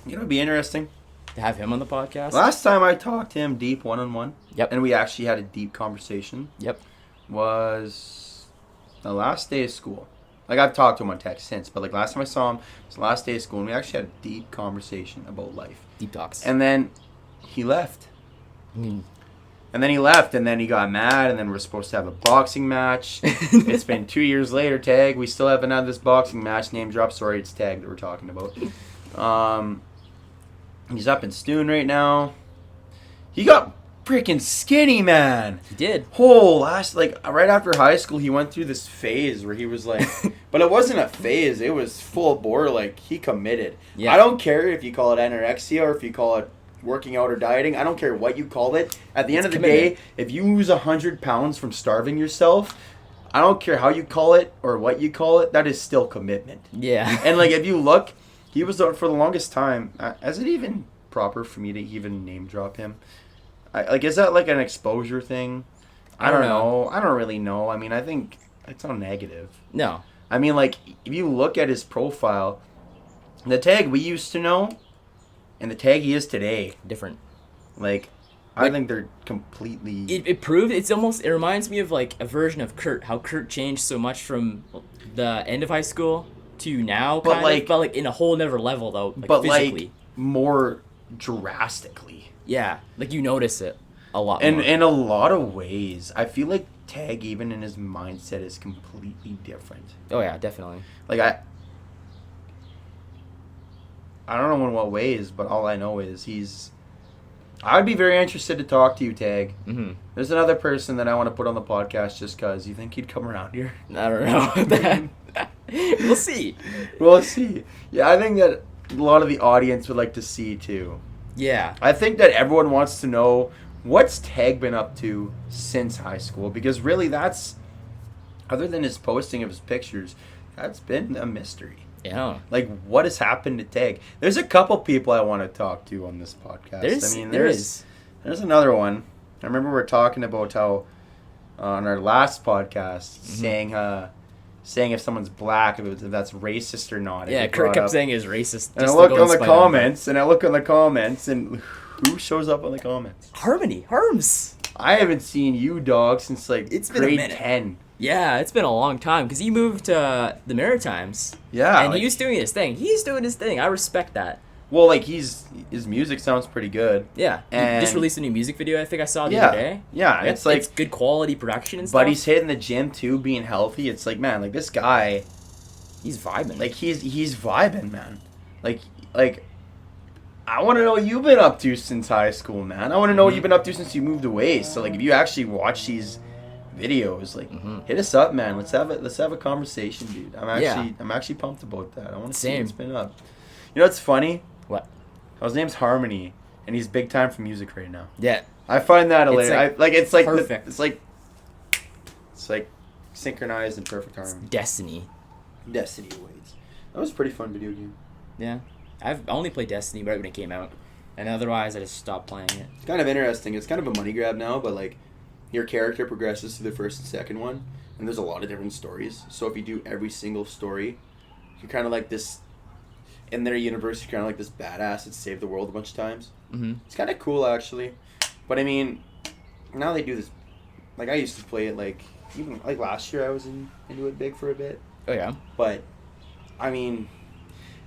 You know, it'd be interesting. To have him on the podcast. Last time I talked to him deep one-on-one, Yep. and we actually had a deep conversation, Yep. was the last day of school. Like, I've talked to him on text since, but like last time I saw him, it was the last day of school, and we actually had a deep conversation about life. Deep talks. And then he left. Mm. And then he left, and then he got mad, and then we're supposed to have a boxing match. It's been 2 years later, Tag. We still haven't had this boxing match. Name drop. Sorry, it's Tag that we're talking about. He's up in Stoon right now. He got freaking skinny, man. He did. Right after high school, he went through this phase where he was like, but it wasn't a phase. It was full bore. Like, he committed. Yeah. I don't care if you call it anorexia or if you call it working out or dieting. I don't care what you call it. At the end of the day, if you lose 100 pounds from starving yourself, I don't care how you call it or what you call it, that is still commitment. Yeah. And like, if you look, he was for the longest time. Is it even proper for me to even name drop him? Is that like an exposure thing? I don't know. I don't really know. I mean, I think it's not negative. No. I mean, like, if you look at his profile, the Tag we used to know and the Tag he is today, Different. like, I think they're completely... It reminds me of like a version of Kurt, how Kurt changed so much from the end of high school to now, but in a whole nother level though, like, physically. Like, more drastically. Yeah, like you notice it a lot And more. in a lot of ways, I feel like Tag, even in his mindset, is completely different. Oh yeah, definitely. Like, I don't know in what ways, but all I know is I'd be very interested to talk to you, Tag. Mm-hmm. There's another person that I want to put on the podcast just because. You think he'd come around here? I don't know. We'll see. We'll see. Yeah, I think that a lot of the audience would like to see, too. Yeah. I think that everyone wants to know what's Tag been up to since high school, because really that's other than his posting of his pictures, that's been a mystery. Yeah. Like, what has happened to Tag? There's a couple people I want to talk to on this podcast. There's another one. I remember we were talking about how on our last podcast saying if someone's black, if that's racist or not. Yeah, Kurt kept saying it's racist. And I look on the comments, and who shows up on the comments? Herms. I haven't seen you, dog, since it's been grade 10. Yeah, it's been a long time because he moved to the Maritimes. Yeah, and he was doing his thing. I respect that. Well, his music sounds pretty good. Yeah, and he just released a new music video. I think I saw the other day. Yeah, it's good quality production and stuff. But he's hitting the gym too, being healthy. It's like, man, this guy, he's vibing. He's vibing, man. Like I want to know what you've been up to since high school, man. I want to know what you've been up to since you moved away. So if you actually watch these videos, hit us up, man. Let's have a conversation, dude. I'm actually pumped about that. I want to see what's been up. You know what's funny? What? His name's Harmony, and he's big time for music right now. Yeah. I find that hilarious. It's perfect. It's like synchronized and perfect harmony. It's Destiny awaits. That was a pretty fun video game. Yeah. I've only played Destiny right when it came out, and otherwise I just stopped playing it. It's kind of interesting. It's kind of a money grab now, but your character progresses to the first and second one, and there's a lot of different stories. So if you do every single story, you're kind of like this. In their universe, you're kind of like this badass that saved the world a bunch of times. Mm-hmm. It's kind of cool, actually. But I mean, now they do this. I used to play it even last year I was into it big for a bit. Oh yeah. But I mean,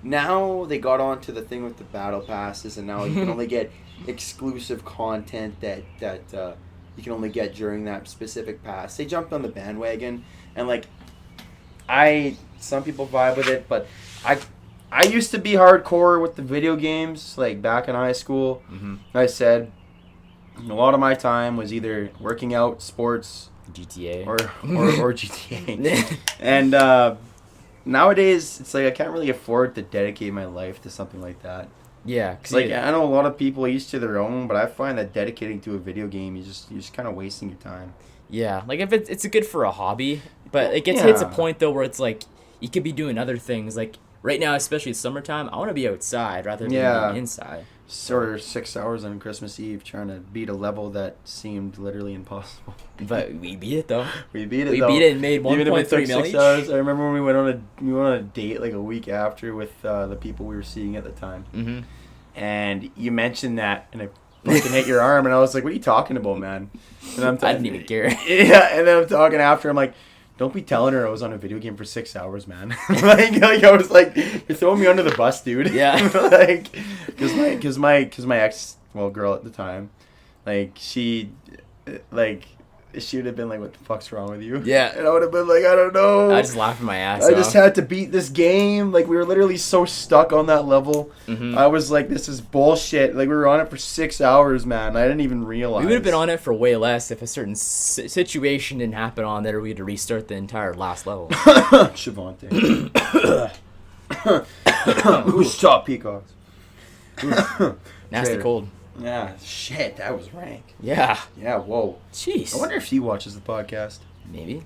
now they got onto the thing with the battle passes, and now you can only get exclusive content that you can only get during that specific pass. They jumped on the bandwagon, and some people vibe with it, but I used to be hardcore with the video games, back in high school. Mm-hmm. I said a lot of my time was either working out, sports, GTA, or GTA. And nowadays, it's I can't really afford to dedicate my life to something like that. Yeah, because I know a lot of people each to their own, but I find that dedicating to a video game, you're just kind of wasting your time. Yeah, if it's good for a hobby, but it hits a point though where it's you could be doing other things right now, especially it's summertime. I want to be outside rather than being inside. Or 6 hours on Christmas Eve trying to beat a level that seemed literally impossible. But we beat it though. We beat it and made 1.3 million. 6 hours. I remember when we went on a date a week after with the people we were seeing at the time. Mm-hmm. And you mentioned that, and I fucking hit your arm, and I was like, "What are you talking about, man?" And I didn't even care. Yeah, and then I'm talking after. I'm like, "Don't be telling her I was on a video game for 6 hours, man." I was like, "You're throwing me under the bus, dude." Yeah. Because my ex, girl at the time, she would have been like, "What the fuck's wrong with you?" Yeah. And I would have been like, "I don't know." I just laughed my ass I off. just had to beat this game. We were literally so stuck on that level. Mm-hmm. I was like, "This is bullshit." We were on it for 6 hours, man. I didn't even realize. We would have been on it for way less if a certain situation didn't happen on there. We had to restart the entire last level. Shavante. Who's top peacocks? Nasty Trader. cold. Yeah, shit, that was rank. Yeah. Yeah, whoa. Jeez. I wonder if he watches the podcast. Maybe.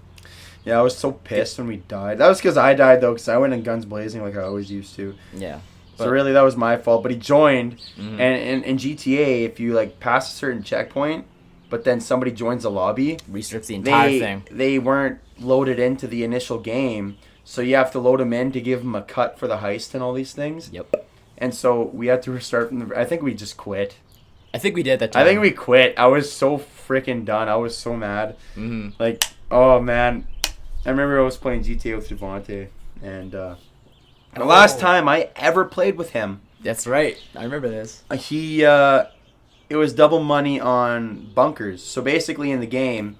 Yeah, I was so pissed when we died. That was because I died, though, because I went in guns blazing like I always used to. Yeah. So really, that was my fault. But he joined, Mm-hmm. and in GTA, if you pass a certain checkpoint, but then somebody joins the lobby, restarts the entire thing. They weren't loaded into the initial game, so you have to load them in to give them a cut for the heist and all these things. Yep. And so we had to restart from the. I think we just quit. I think we did that time. I think we quit. I was so freaking done. I was so mad. Mm-hmm. Oh man, I remember I was playing GTA with Javante, and the last time I ever played with him. That's right. I remember this. It was double money on bunkers. So basically in the game,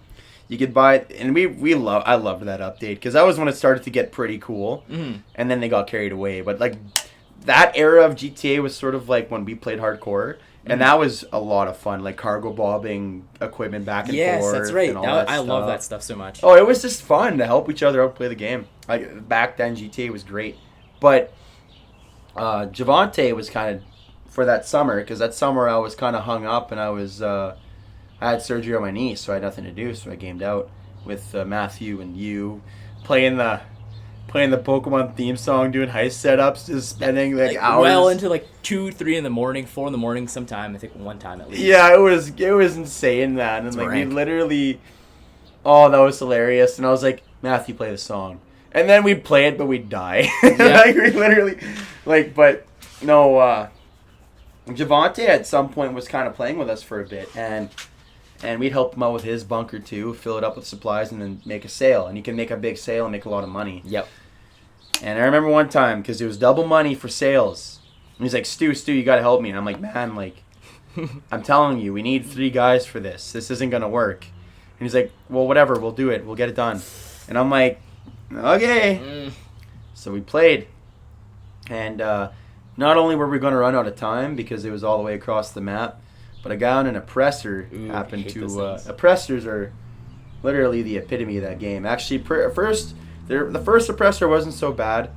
you could buy, and I loved that update because that was when it started to get pretty cool, and then they got carried away. But that era of GTA was sort of when we played hardcore. And that was a lot of fun, cargo bobbing equipment back and forth. Yes, that's right. And all that I stuff. love that stuff so much. Oh, it was just fun to help each other out play the game. Back then, GTA was great. But Javante was kind of for that summer, because that summer I was kind of hung up and I had surgery on my knee, so I had nothing to do, so I gamed out. with Matthew and you playing the Pokemon theme song, doing heist setups, just spending like hours. Well into like 2, 3 in the morning, 4 in the morning sometime. I think one time at least. Yeah, it was insane, man. And like we literally, oh, that was hilarious. And I was like, Matthew, play the song. And then we'd play it, but we'd die. Yeah. Like we literally, like, but no. Javante at some point was kind of playing with us for a bit, and we'd help him out with his bunker too, fill it up with supplies, and then make a sale. And you can make a big sale and make a lot of money. Yep. And I remember one time, because it was double money for sales, and he's like, Stu, you got to help me. And I'm like, man, like, I'm telling you, we need 3 guys for this. This isn't going to work. And he's like, well, whatever, we'll do it. We'll get it done. And I'm like, okay. So we played. And not only were we going to run out of time, because it was all the way across the map, but a guy on an oppressor happened to... oppressors are literally the epitome of that game. Actually, the first oppressor wasn't so bad,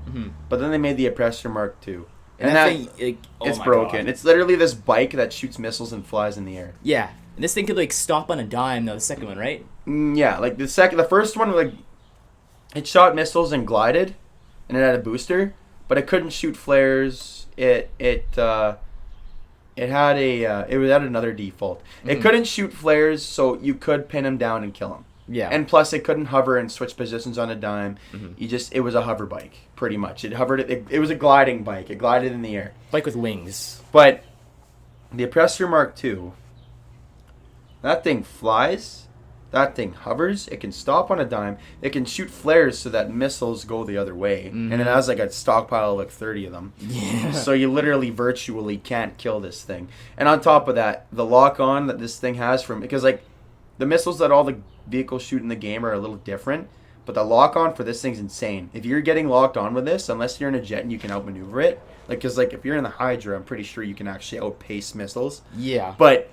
but then they made the oppressor Mark II. And that thing, it's broken. God. It's literally this bike that shoots missiles and flies in the air. Yeah. And this thing could like stop on a dime, though, the second one, right? Yeah, like the first one, like, it shot missiles and glided, and it had a booster, but it couldn't shoot flares. It had another default. It couldn't shoot flares, so you could pin him down and kill him. Yeah. And plus, it couldn't hover and switch positions on a dime. It was a hover bike, pretty much. It hovered. It was a gliding bike. It glided in the air. Bike with wings. But the Oppressor Mark II, that thing flies. That thing hovers. It can stop on a dime. It can shoot flares so that missiles go the other way. And it has like a stockpile of like 30 of them. Yeah. So you literally virtually can't kill this thing. And on top of that, the lock-on that this thing has because like the missiles that all the vehicles shoot in the game are a little different. But the lock-on for this thing's insane. If you're getting locked on with this, unless you're in a jet and you can outmaneuver it, like, because like if you're in the Hydra, I'm pretty sure you can actually outpace missiles. Yeah. But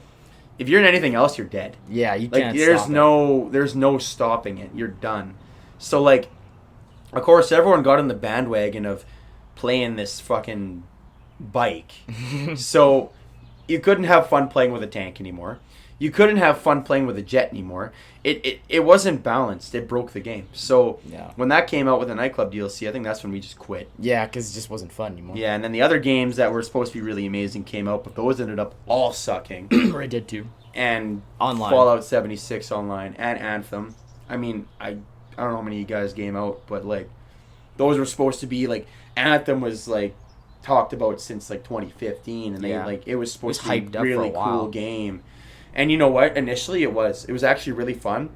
if you're in anything else, you're dead. Yeah, you like, can't there's stop it. There's no stopping it. You're done. So like, of course, everyone got in the bandwagon of playing this fucking bike. So you couldn't have fun playing with a tank anymore. You couldn't have fun playing with a jet anymore. It wasn't balanced. It broke the game. So when that came out with the nightclub DLC, I think that's when we just quit. Yeah, because it just wasn't fun anymore. Yeah, and then the other games that were supposed to be really amazing came out, but those ended up all sucking. Red Dead 2. And online. Fallout 76 online and Anthem. I mean, I don't know how many of you guys game out, but like those were supposed to be like Anthem was like talked about since like 2015, and they like it was supposed to be a really cool game. And you know what? Initially it was actually really fun,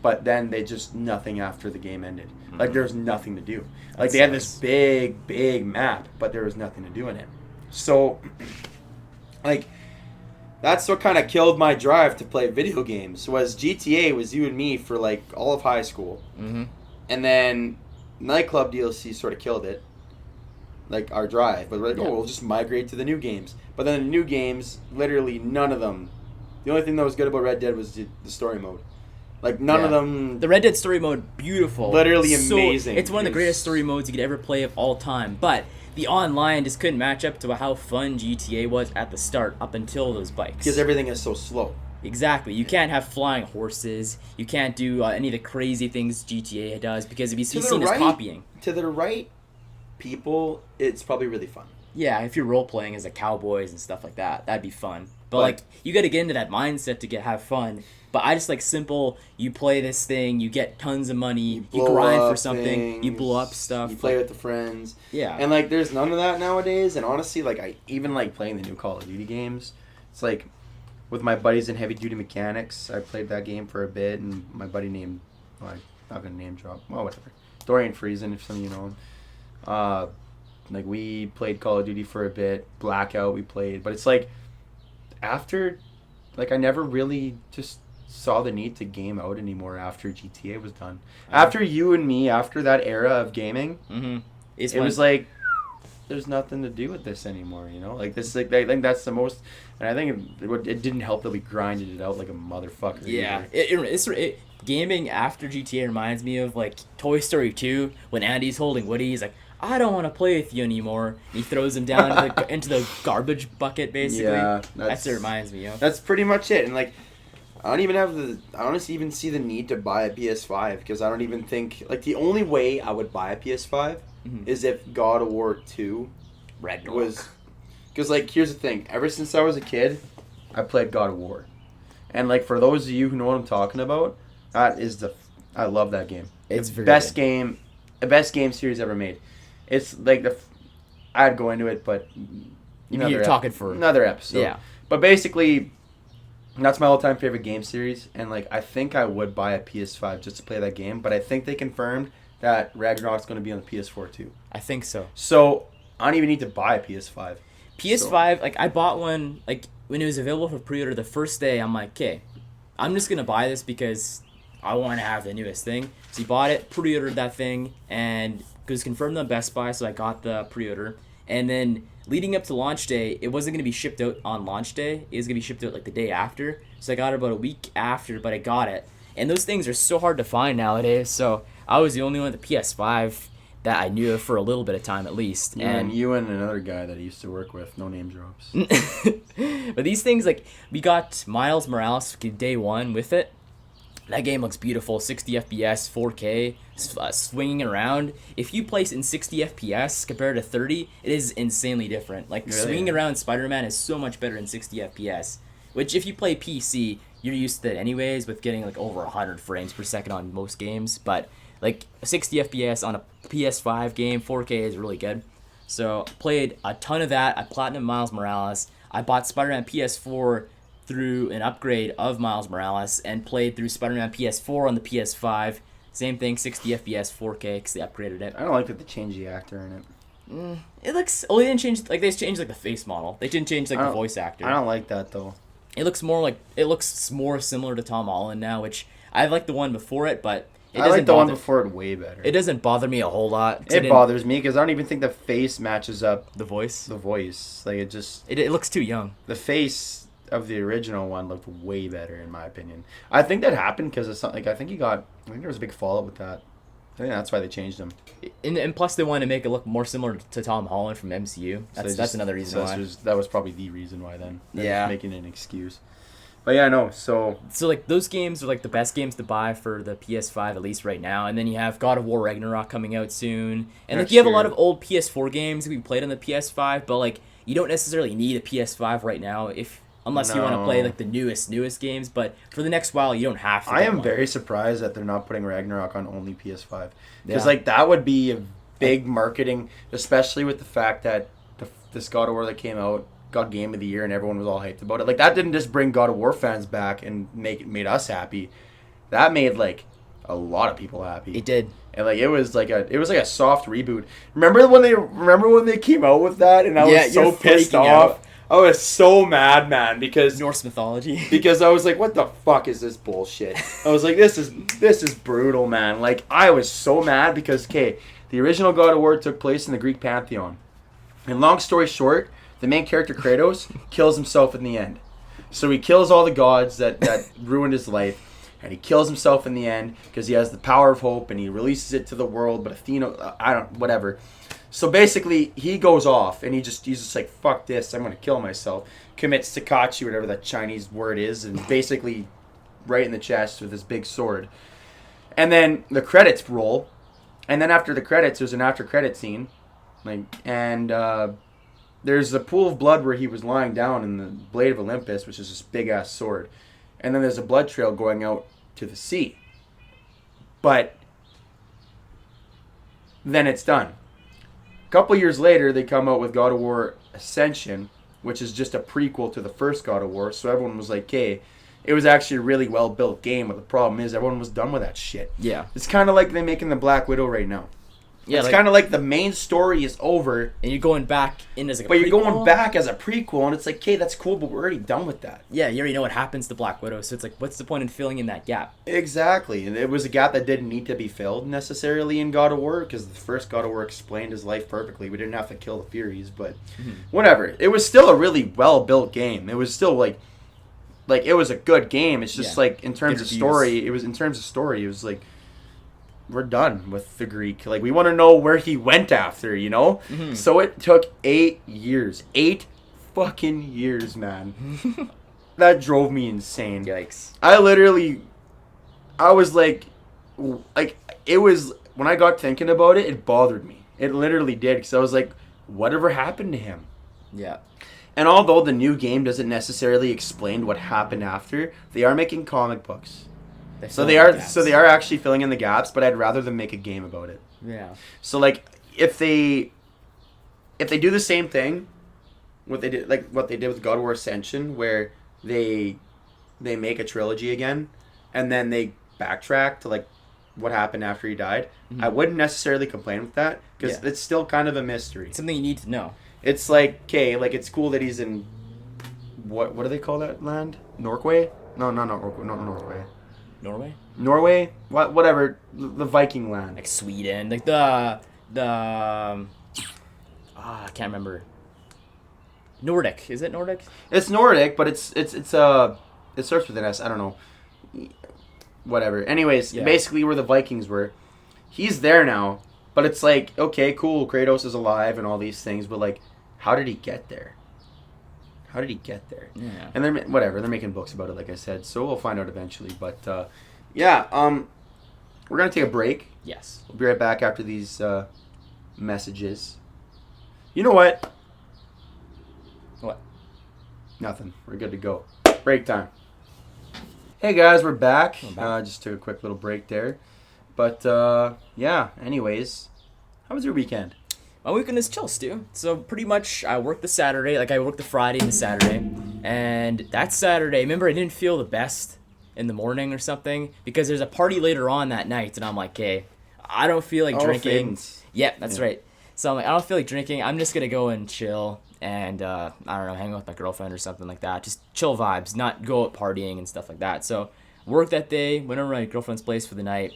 but then they just nothing after the game ended. Like there was nothing to do. Like they had this big map, but there was nothing to do in it. So like that's what kind of killed my drive to play video games. Was GTA was you and me for like all of high school, and then nightclub DLC sort of killed it, like our drive. But we're like, we'll just migrate to the new games. But then the new games, literally none of them. The only thing that was good about Red Dead was the story mode. Like none of them. The Red Dead story mode, beautiful, literally amazing. It's one of the greatest story modes you could ever play of all time. But the online just couldn't match up to how fun GTA was at the start, up until those bikes. Because everything is so slow. Exactly. You can't have flying horses. You can't do any of the crazy things GTA does because it'd be seen as copying. To the right people, it's probably really fun. Yeah, if you're role playing as a cowboys and stuff like that, that'd be fun. But like, you got to get into that mindset to have fun. But I just like simple. You play this thing, you get tons of money, you grind for something, you blow up stuff, you play with the friends. Yeah, and like, there's none of that nowadays. And honestly, like, I even like playing the new Call of Duty games. It's like with my buddies in Heavy Duty Mechanics. I played that game for a bit, and my buddy named, I'm not gonna name drop. Well, whatever. Dorian Friesen, if some of you know him. Like we played Call of Duty for a bit. Blackout we played, but it's like after, like I never really just saw the need to game out anymore after GTA was done. After you and me, after that era of gaming, it was like there's nothing to do with this anymore. You know, like this. Like I think that's the most, and I think it didn't help that we grinded it out like a motherfucker. Yeah, gaming after GTA reminds me of like Toy Story 2 when Andy's holding Woody. He's like, I don't want to play with you anymore. And he throws him down into the garbage bucket, basically. Yeah, that's what it reminds me of. That's pretty much it. And like, I don't even see the need to buy a PS5 because I don't even think like the only way I would buy a PS5 is if God of War 2 Ragnarok was because like here's the thing. Ever since I was a kid, I played God of War, and like for those of you who know what I'm talking about, I love that game. It's very best good. game, the best game series ever made. It's like I'd go into it, but You're talking for another episode. Yeah. But basically, that's my all-time favorite game series, and like I think I would buy a PS5 just to play that game. But I think they confirmed that Ragnarok's going to be on the PS4 too. I think so. So I don't even need to buy a PS5. PS5, like I bought one like when it was available for pre-order the first day. I'm like, okay, I'm just gonna buy this because I want to have the newest thing. So he bought it, pre-ordered that thing, and it was confirmed on Best Buy, so I got the pre-order. And then leading up to launch day, it wasn't gonna be shipped out on launch day. It was gonna be shipped out like the day after. So I got it about a week after, but I got it. And those things are so hard to find nowadays. So I was the only one with the PS5 that I knew of for a little bit of time at least. And you and another guy that I used to work with, no name drops. But these things, like, we got Miles Morales day one with it. That game looks beautiful, 60 FPS, 4K, swinging around. If you place in 60 FPS compared to 30, it is insanely different. Like, Really? swinging around Spider-Man is so much better in 60 FPS. Which, if you play PC, you're used to it anyways, with getting, like, over 100 frames per second on most games. But, like, 60 FPS on a PS5 game, 4K is really good. So, played a ton of that. I platinumed Miles Morales. I bought Spider-Man PS4 through an upgrade of Miles Morales and played through Spider-Man PS4 on the PS5. Same thing, 60 FPS, 4K, because they upgraded it. I don't like that they changed the actor in it. It looks... Oh, they didn't change... Like, they changed, like, the face model. They didn't change, like, the voice actor. I don't like that, though. It looks more like... It looks more similar to Tom Holland now, which... I like the one before it, but... I like the one before it way better. It doesn't bother me a whole lot. It bothers me because I don't even think the face matches up The voice? the voice. Like, it just... It looks too young. The face of the original one looked way better, in my opinion. I think that happened because of something... Like, I think there was a big fallout with that. I think that's why they changed him. And plus they wanted to make it look more similar to Tom Holland from MCU. That's another reason why. That was probably the reason why then. They're Yeah. just making an excuse. But yeah, no, so... So, like, those games are, like, the best games to buy for the PS5, at least right now. And then you have God of War Ragnarok coming out soon. And, like, Next you have a year. lot of old PS4 games that we played on the PS5. But, like, you don't necessarily need a PS5 right now unless you want to play, No. like, the newest games. But for the next while, you don't have to. I get am one. very surprised that they're not putting Ragnarok on only PS5. Because, Yeah. like, that would be a big marketing, especially with the fact that this God of War that came out got Game of the Year and everyone was all hyped about it. Like, that didn't just bring God of War fans back and made us happy. That made, like, a lot of people happy. It did. And like it was like a soft reboot. Remember when they came out with that and I was so you're pissed freaking off. out. I was so mad, man, because Norse mythology. I was like, what the fuck is this bullshit? I was like, this is brutal, man. Like, I was so mad because the original God of War took place in the Greek pantheon. And long story short, the main character Kratos kills himself in the end. So he kills all the gods that ruined his life, and he kills himself in the end because he has the power of hope and he releases it to the world. But Athena, whatever. So basically, he goes off and he's just like, fuck this, I'm gonna kill myself. Commits Takachi, whatever that Chinese word is, and basically right in the chest with his big sword. And then the credits roll, and then after the credits, there's an after credit scene, there's a pool of blood where he was lying down in the Blade of Olympus, which is this big-ass sword. And then there's a blood trail going out to the sea. But then it's done. A couple years later, they come out with God of War Ascension, which is just a prequel to the first God of War. So everyone was like, hey, it was actually a really well-built game, but the problem is everyone was done with that shit. Yeah. It's kind of like they're making the Black Widow right now. Yeah, it's kind of like the main story is over, and you're going back in as like a but you're prequel. going back as a prequel, and it's like, okay, that's cool, but we're already done with that. Yeah, you already know what happens to Black Widow, so it's like, what's the point in filling in that gap? Exactly, and it was a gap that didn't need to be filled necessarily in God of War, because the first God of War explained his life perfectly. We didn't have to kill the Furies, but whatever. It was still a really well-built game. It was still like it was a good game. It's just like in terms of story, it was like, we're done with the Greek. Like, we want to know where he went after, you know? So it took 8 years. 8 fucking years, man. that drove me insane. Yikes. I was like, it was, when I got thinking about it, it bothered me. It literally did, because I was like, whatever happened to him? Yeah. And although the new game doesn't necessarily explain what happened after, they are making comic books. So they are actually filling in the gaps, but I'd rather them make a game about it. Yeah. So like if they do the same thing, what they did with God of War Ascension, where they make a trilogy again, and then they backtrack to like what happened after he died, I wouldn't necessarily complain with that, because it's still kind of a mystery. It's something you need to know. It's like, okay, like it's cool that he's in what do they call that land? Norway? No, not Norway. Not Norway. Norway? Whatever. The Viking land. Like Sweden, like the I can't remember. Nordic, is it Nordic? It's Nordic, but it starts with an S. I don't know. Whatever. Anyways, basically where the Vikings were. He's there now, but it's like, okay, cool, Kratos is alive and all these things, but like, how did he get there? Yeah. And they're making books about it, like I said, so we'll find out eventually. But we're gonna take a break. Yes. We'll be right back after these messages. You know what? What? Nothing. We're good to go. Break time. Hey guys, we're back. Just took a quick little break there. But anyways, how was your weekend? My weekend is chill, Stu. So pretty much I worked the Saturday, like I worked the Friday and the Saturday. And that Saturday, remember I didn't feel the best in the morning or something, because there's a party later on that night, and I'm like, hey, I don't feel like drinking. Fins. Yeah, that's right. So I'm like, I don't feel like drinking. I'm just gonna go and chill and I don't know, hang out with my girlfriend or something like that. Just chill vibes, not go out partying and stuff like that. So worked that day, went over to my girlfriend's place for the night,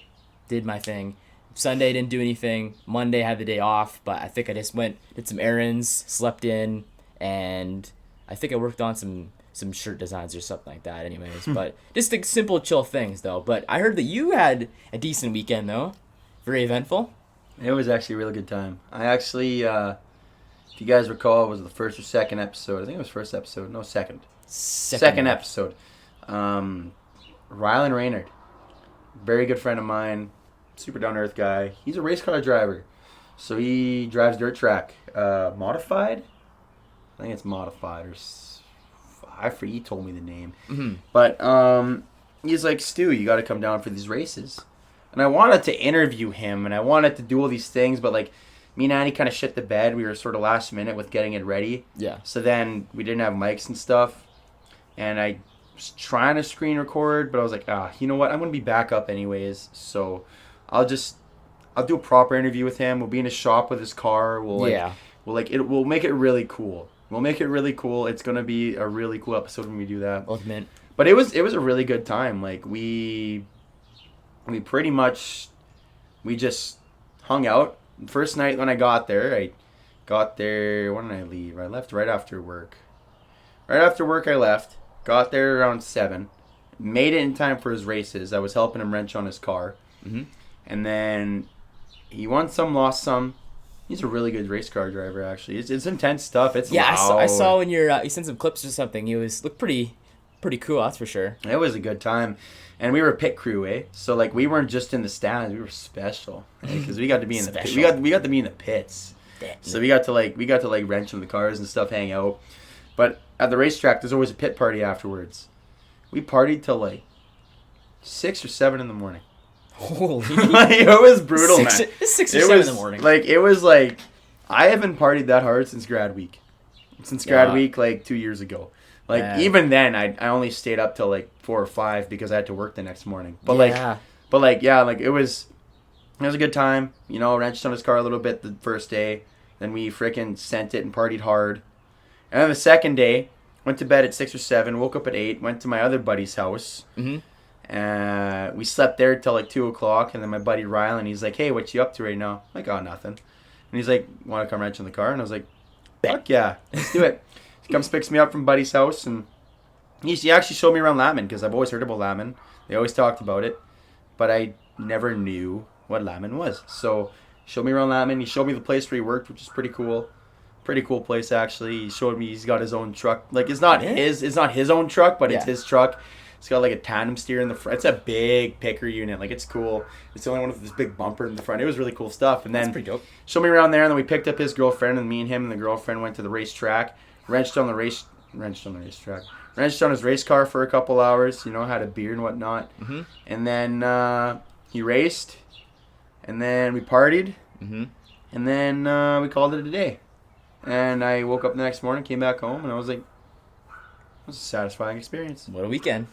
did my thing. Sunday didn't do anything. Monday had the day off, but I think I just did some errands, slept in, and I think I worked on some shirt designs or something like that anyways. But just the simple chill things though. But I heard that you had a decent weekend though. Very eventful. It was actually a really good time. I actually, if you guys recall, it was the first or second episode. I think it was first episode. No, second. Second episode. Rylan Raynard. Very good friend of mine. Super down-to-earth guy. He's a race car driver. So he drives dirt track. Modified? I think it's modified. He told me the name. Mm-hmm. But he's like, Stu, you got to come down for these races. And I wanted to interview him, and I wanted to do all these things, but like, me and Annie kind of shit the bed. We were sort of last minute with getting it ready. Yeah. So then we didn't have mics and stuff. And I was trying to screen record, but I was like, you know what? I'm going to be back up anyways. So I'll do a proper interview with him. We'll be in his shop with his car. We'll make it really cool. It's going to be a really cool episode when we do that. Ultimate. But it was a really good time. Like we pretty much, we just hung out. First night when I got there, when did I leave? I left right after work. Right after work I left. Got there around 7. Made it in time for his races. I was helping him wrench on his car. Mm-hmm. And then he won some, lost some. He's a really good race car driver, actually. It's intense stuff. It's loud. I saw when you sent some clips or something. He looked pretty cool, that's for sure. It was a good time. And we were pit crew, eh? So like we weren't just in the stands, we were special. Because we got to be in the pit. We got to be in the pits. So we got to wrench on the cars and stuff, hang out. But at the racetrack there's always a pit party afterwards. We partied till like 6 or 7 in the morning. Holy. It was brutal, man. 6 or 7 in the morning. It was like I haven't partied that hard since grad week. Like 2 years ago. Like even then I only stayed up till like 4 or 5 because I had to work the next morning. But it was a good time. You know, wrenched on his car a little bit the first day. Then we freaking sent it and partied hard. And then the second day, went to bed at 6 or 7, woke up at 8, went to my other buddy's house. Mm-hmm. We slept there till like 2 o'clock, and then my buddy Rylan, he's like, hey, what you up to right now? I'm like, oh, nothing. And he's like, want to come wrench on the car? And I was like, fuck yeah, let's do it. He comes, picks me up from buddy's house, and he actually showed me around Lammin, because I've always heard about Lammin. They always talked about it, but I never knew what Lammin was. So he showed me around Lammin. He showed me the place where he worked, which is pretty cool. Pretty cool place actually. He showed me he's got his own truck. Like it's not Yeah. his own truck, but it's Yeah. his truck. It's got like a tandem steer in the front. It's a big picker unit. Like it's cool. It's the only one with this big bumper in the front. It was really cool stuff. And That's then pretty dope. showed me around there, and then we picked up his girlfriend, and me and him and the girlfriend went to the racetrack, wrenched on his race car for a couple hours. You know, had a beer and whatnot. Mm-hmm. And then he raced, and then we partied, Mm-hmm. and then we called it a day. And I woke up the next morning, came back home, and I was like, it was a satisfying experience. What a weekend.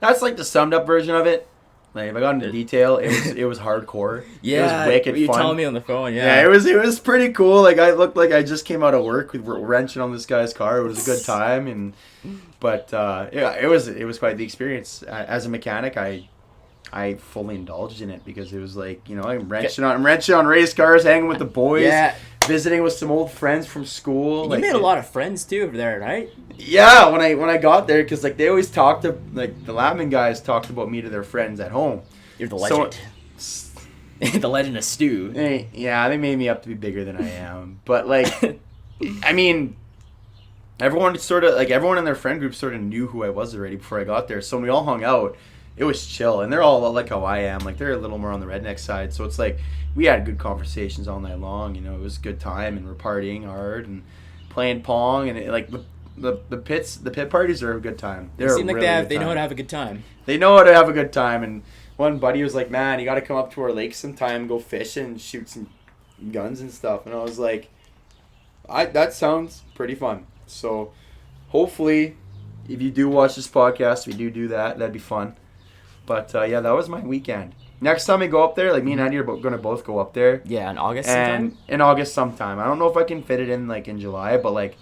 That's like the summed up version of it. Like if I got into detail, it was hardcore. Yeah, it was wicked you fun. telling me on the phone. Yeah, it was pretty cool. Like I looked like I just came out of work with wrenching on this guy's car. It was a good time, but yeah, it was quite the experience. As a mechanic, I fully indulged in it because it was like, you know, I'm wrenching on race cars, hanging with the boys, Yeah. visiting with some old friends from school. You made a lot of friends too over there, right? Yeah, when I got there, because like they always talked to, like the Lapman guys talked about me to their friends at home. You're the legend. The legend of Stu. Yeah, they made me up to be bigger than I am. But like, I mean, everyone in their friend group sort of knew who I was already before I got there. So when we all hung out, it was chill, and they're all like how I am. Like they're a little more on the redneck side, so it's like we had good conversations all night long. You know, it was a good time, and we're partying hard and playing pong, and the pit parties are a good time. They seem like they know how to have a good time. They know how to have a good time, and one buddy was like, "Man, you got to come up to our lake sometime, go fishing, and shoot some guns and stuff." And I was like, that sounds pretty fun. So hopefully, if you do watch this podcast, we do that. That'd be fun. But yeah, that was my weekend. Next time we go up there, like me and Andy are going to both go up there. Yeah, in August and sometime? in August sometime. I don't know if I can fit it in like in July, but like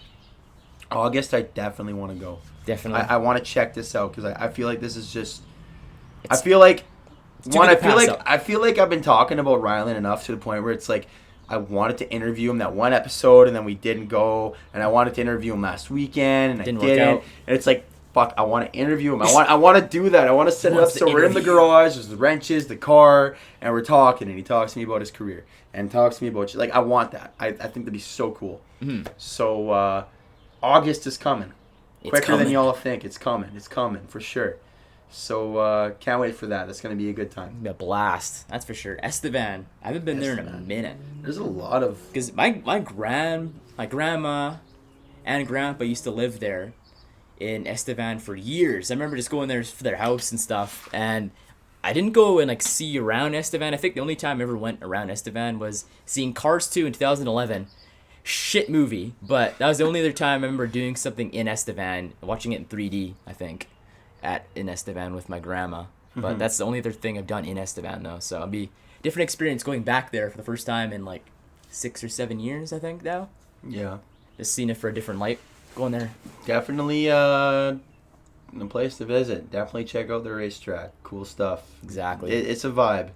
August, I definitely want to go. Definitely. I want to check this out because I feel like this is just. I feel like I've been talking about Ryland enough to the point where it's like I wanted to interview him that one episode and then we didn't go, and I wanted to interview him last weekend and Didn't I work didn't. out. And it's like, fuck, I want to interview him. I want to do that. I want to set it up Wants so to we're in the interview. garage, there's the wrenches, the car, and we're talking, and he talks to me about his career and talks to me about like I want that. I think that'd be so cool. Mhm. So August is coming. It's Quicker coming. than y'all think. It's coming for sure. So can't wait for that. That's gonna be a good time. It'll be a blast. That's for sure. Estevan. I haven't been there in a Estevan. minute. There's a lot of Because my grandma and grandpa used to live there in Estevan for years. I remember just going there for their house and stuff. And I didn't go and like see around Estevan. I think the only time I ever went around Estevan was seeing Cars 2 in 2011. Shit movie. But that was the only other time I remember doing something in Estevan, watching it in 3D, I think, in Estevan with my grandma. But that's the only other thing I've done in Estevan though. So it'll be a different experience going back there for the first time in like 6 or 7 years, I think now. yeah. Just seeing it for a different light. Going there. Definitely a place to visit. Definitely check out the racetrack. Cool stuff. Exactly. It's a vibe.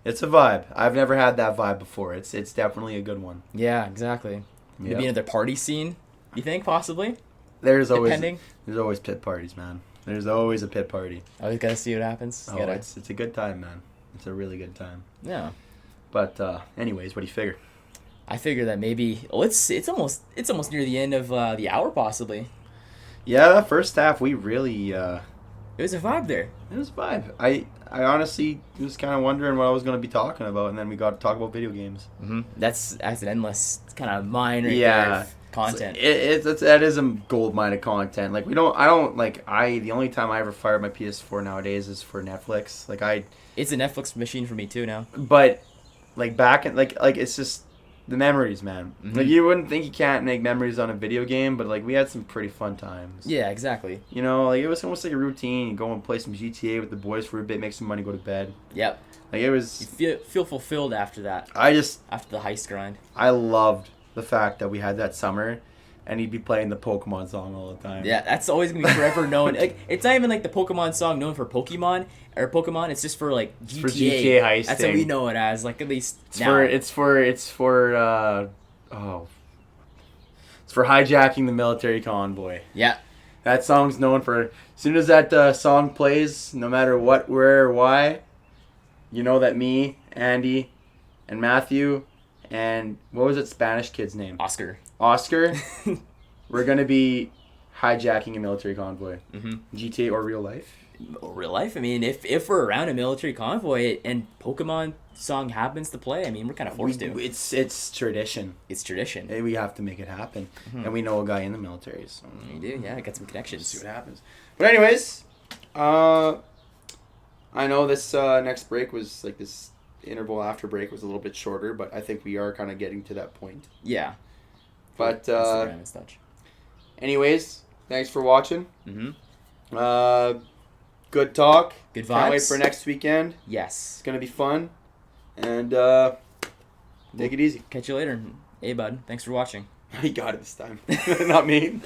It's a vibe. I've never had that vibe before. It's definitely a good one. Yeah, exactly. Maybe Yep. another party scene, you think, possibly? There's Depending. always pit parties, man. There's always a pit party. Always gotta see what happens. Oh, it's a good time, man. It's a really good time. Yeah. But anyways, what do you figure? I figure that maybe it's almost near the end of the hour possibly. Yeah, that first half we really It was a vibe there. it was a vibe. I honestly was kind of wondering what I was going to be talking about, and then we got to talk about video games. Mm-hmm. That's an endless kind of mine right Yeah. there of content. That is some gold mine of content. Like the only time I ever fire up my PS4 nowadays is for Netflix. It's a Netflix machine for me too now. But like back in like it's just the memories, man. Mhm. Like you wouldn't think you can't make memories on a video game, but like we had some pretty fun times. Yeah, exactly. You know, like it was almost like a routine. You go and play some GTA with the boys for a bit, make some money, go to bed. Yep. Like it You was. feel fulfilled after that. After the heist grind. I loved the fact that we had that summer, and he'd be playing the Pokemon song all the time. Yeah, that's always gonna be forever known. Like, it's not even like the Pokemon song known for Pokemon. It's just for like GTA. for GTA heisting. That's what we know it as. Like at least It's now. It's for hijacking the military convoy. Yeah. That song's known for. As soon as that song plays, no matter what, where, or why, you know that me, Andy, and Matthew, And what was that Spanish kid's name? Oscar. Oscar. We're going to be hijacking a military convoy. Mm-hmm. GTA or real life? Real life. I mean, if we're around a military convoy and Pokemon song happens to play, I mean, we're kind of forced to. It's tradition. It's tradition. Hey, we have to make it happen. Mm-hmm. And we know a guy in the military. So You do, yeah. Got some connections. see what happens. But anyways, I know this next break was like this interval after break was a little bit shorter, but I think we are kind of getting to that point. Yeah. But Instagram and such. anyways, thanks for watching. Mm-hmm. Good talk. Good vibes. Can't wait for next weekend. Yes. It's gonna be fun. And take it easy. Catch you later. Hey, bud. Thanks for watching. He got it this time. Not me.